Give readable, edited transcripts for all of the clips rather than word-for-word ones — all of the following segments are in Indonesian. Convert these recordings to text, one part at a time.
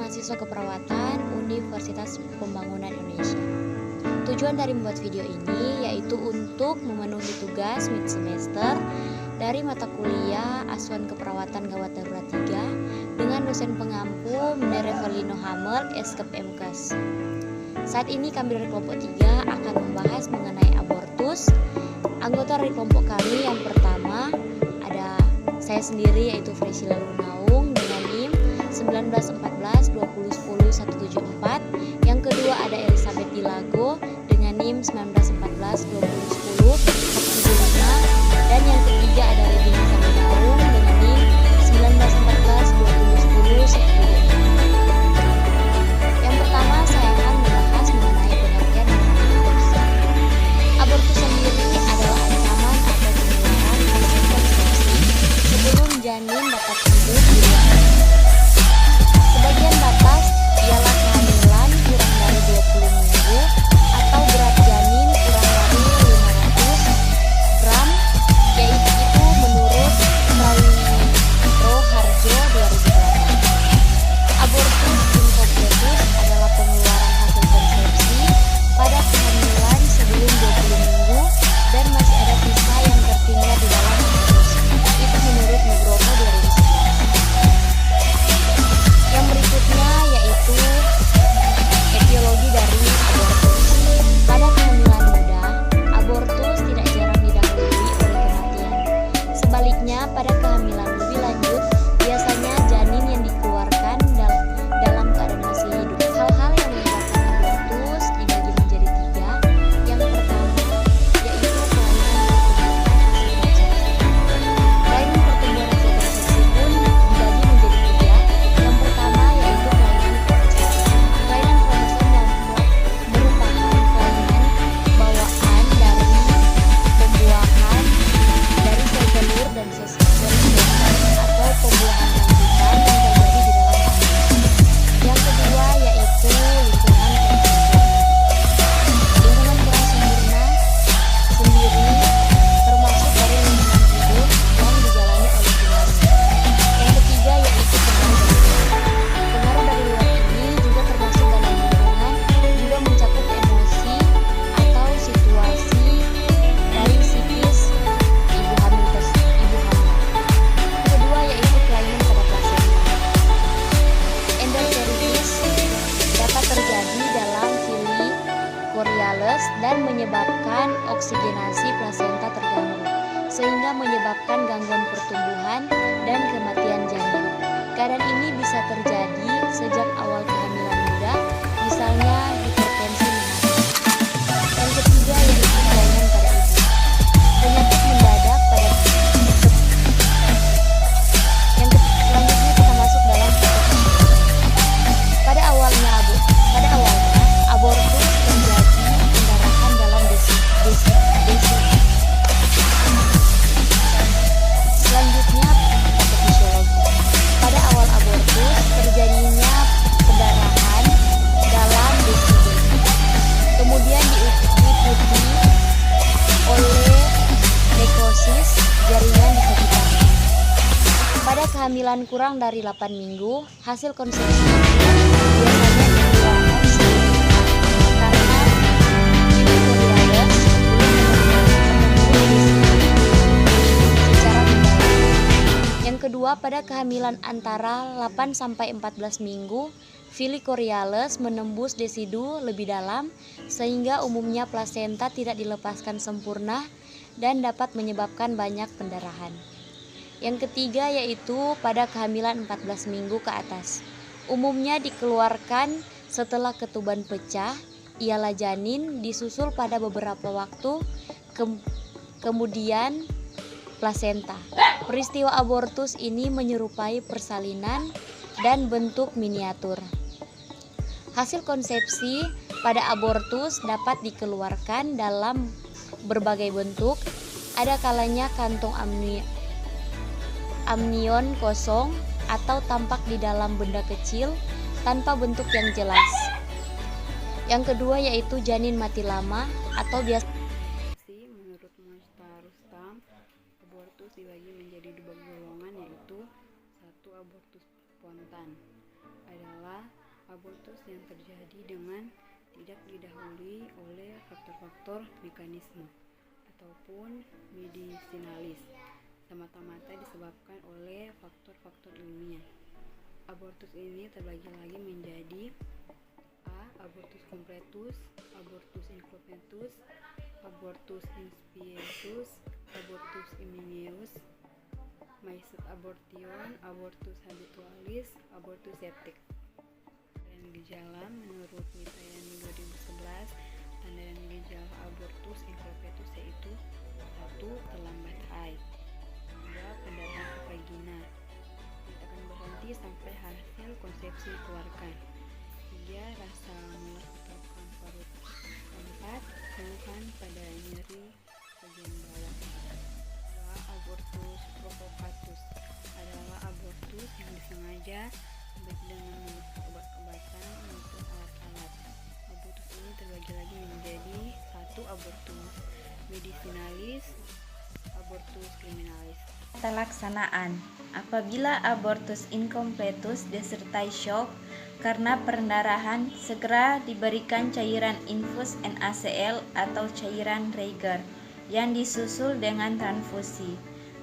mahasiswa keperawatan Universitas Pembangunan Indonesia. Tujuan dari membuat video ini yaitu untuk memenuhi tugas mid semester dari mata kuliah Asuhan Keperawatan Gawat Darurat 3 dengan dosen pengampu Revelino Hamel, Eskep MKes. Saat ini kami dari kelompok 3 akan membahas mengenai abortus. Anggota dari kelompok kami yang pertama ada saya sendiri yaitu Freshila Lunaung dengan NIM 1914 2010 174. Yang kedua ada Elizabeth Dilago dengan NIM 1914 2010 175. Dan yang ketiga ada Regina Saminaung dengan NIM 1914 2010 175. Yang pertama saya akan membahas mengenai pengertian abortus. Abortus sendiri adalah ancaman atau penularan hasil konsepsi sebelum janin dapat hidup di luar sana. Sebagian batas ialah kehamilan kurang dari 20 minggu atau berat janin kurang dari 500 gram, yaitu menurut Pro Harjo 2008. Abortus incompletus adalah pengeluaran hasil konsepsi pada kehamilan sebelum 20 minggu dan masih ada sisa yang tertinggal di dalam uterus. Itu menurut Nugroho 2011. Yang berikutnya yaitu etiologi dari abortus. Pada kehamilan muda, abortus tidak jarang didahului oleh kematian. Sebaliknya, pada kehamilan lebih lanjut, biasanya janin yang dikeluarkan dalam keadaan masih hidup. Hal-hal yang menyebabkan abortus dibagi menjadi 3. Yang pertama yaitu kelainan pertumbuhan hasil konsepsi pun dibagi menjadi 3. Yang pertama yaitu kelainan kromosom. Kelainan kromosom yang merupakan kelainan bawaan dari pembuahan dari sel telur dan sel sperma atau pembuahan lanjutan yang terjadi di dalam kandungan. Yang kedua yaitu lingkungan kurang sempurna sendiri termasuk dari lingkungan hidup yang dijalani oleh keluarga. Yang ketiga yaitu pengaruh dari luar ini juga termasuk dalam lingkungan, juga mencakup emosi atau situasi dari psikis ibu hamil. Kedua yaitu kelainan pada plasenta. Endometriosis dapat terjadi dalam Fili Coriales dan menyebabkan oksigenasi plasenta terganggu, sehingga menyebabkan gangguan pertumbuhan dan kematian janin. Keadaan ini bisa terjadi sejak awal kehamilan muda, misalnya hipertensi menarik. Yang ketiga yaitu kelainan pada ibu. Penyakit mendadak pada selanjutnya kita masuk dalam pada awalnya abortus terjadi pendarahan dalam desi. Selanjutnya patofisiologi. Pada awal abortus terjadinya pendarahan dalam desi. Kemudian diikuti oleh nekrosis jaringan di sekitarnya. Pada kehamilan kurang dari 8 minggu, hasil konsepsi biasanya dikeluarkan sendiri karena Fili Coriales belum menembus secara mendalam. Yang kedua, pada kehamilan antara 8-14 minggu, Fili Coriales menembus desidu lebih dalam sehingga umumnya plasenta tidak dilepaskan sempurna dan dapat menyebabkan banyak pendarahan. Yang ketiga yaitu pada kehamilan 14 minggu ke atas. Umumnya dikeluarkan setelah ketuban pecah, ialah janin disusul pada beberapa waktu kemudian plasenta. Peristiwa abortus ini menyerupai persalinan dan bentuk miniatur. Hasil konsepsi pada abortus dapat dikeluarkan dalam berbagai bentuk. Ada kalanya kantong amnion kosong atau tampak di dalam benda kecil tanpa bentuk yang jelas. Yang kedua yaitu janin mati lama atau biasa. Menurut Musta Rustam, abortus dibagi menjadi 2 golongan yaitu 1. Abortus spontan. adalah abortus yang terjadi dengan tidak didahului oleh faktor-faktor mekanisme ataupun medisinalis, semata-mata disebabkan oleh faktor-faktor ilmiah. Abortus ini terbagi lagi menjadi A. Abortus completus, abortus incompletus, abortus inspietus, abortus imminens, maisut abortion, abortus habitualis, abortus septic. Dan gejala menurut Mitayani 2011, tanda dan gejala abortus incompletus yaitu 1. Terlambat haid, 2. Pendarahan ke vagina, tidak akan berhenti sampai hasil konsepsi dikeluarkan, 3. Rasa mulas atau parut, 4. Keluhan pada nyeri bagian bawah. 2. Abortus provocatus adalah abortus yang disengaja baik dengan memakai obat-obatan maupun alat-alat. Abortus ini terbagi lagi menjadi 1. Abortus medisinalis, abortus criminalis. Pelaksanaan. Apabila abortus incompletus disertai shock karena pendarahan, segera diberikan cairan infus NaCl atau cairan Reiger yang disusul dengan transfusi.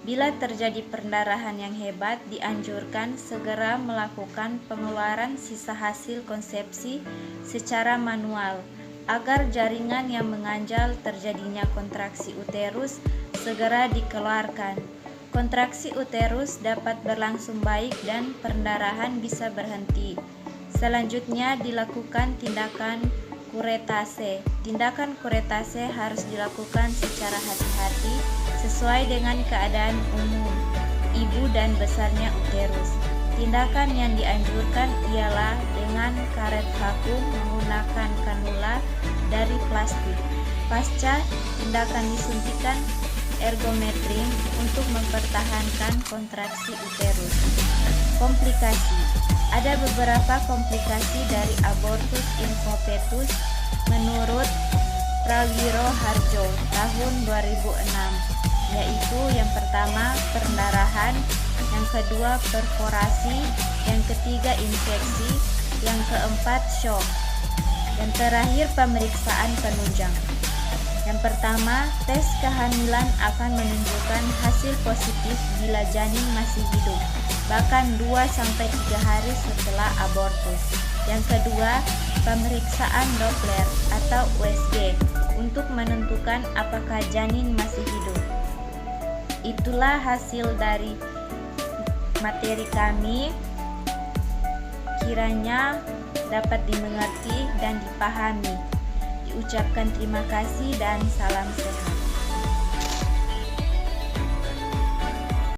Bila terjadi pendarahan yang hebat, dianjurkan segera melakukan pengeluaran sisa hasil konsepsi secara manual agar jaringan yang mengganjal terjadinya kontraksi uterus segera dikeluarkan. Kontraksi uterus dapat berlangsung baik dan pendarahan bisa berhenti. Selanjutnya dilakukan tindakan kuretase. Tindakan kuretase harus dilakukan secara hati-hati sesuai dengan keadaan umum ibu dan besarnya uterus. Tindakan yang dianjurkan ialah dengan karet vakum menggunakan kanula dari plastik. Pasca tindakan disuntikan ergometrin untuk mempertahankan kontraksi uterus. Komplikasi. Ada beberapa komplikasi dari abortus incompletus menurut Prawiro Harjo tahun 2006, yaitu yang pertama pendarahan, yang kedua perforasi, yang ketiga infeksi, yang keempat shock, dan terakhir pemeriksaan penunjang. Yang pertama, tes kehamilan akan menunjukkan hasil positif bila janin masih hidup, bahkan 2-3 hari setelah abortus. Yang kedua, pemeriksaan Doppler atau USG untuk menentukan apakah janin masih hidup. Itulah hasil dari materi kami. Kiranya dapat dimengerti dan dipahami. Diucapkan terima kasih dan salam sehat.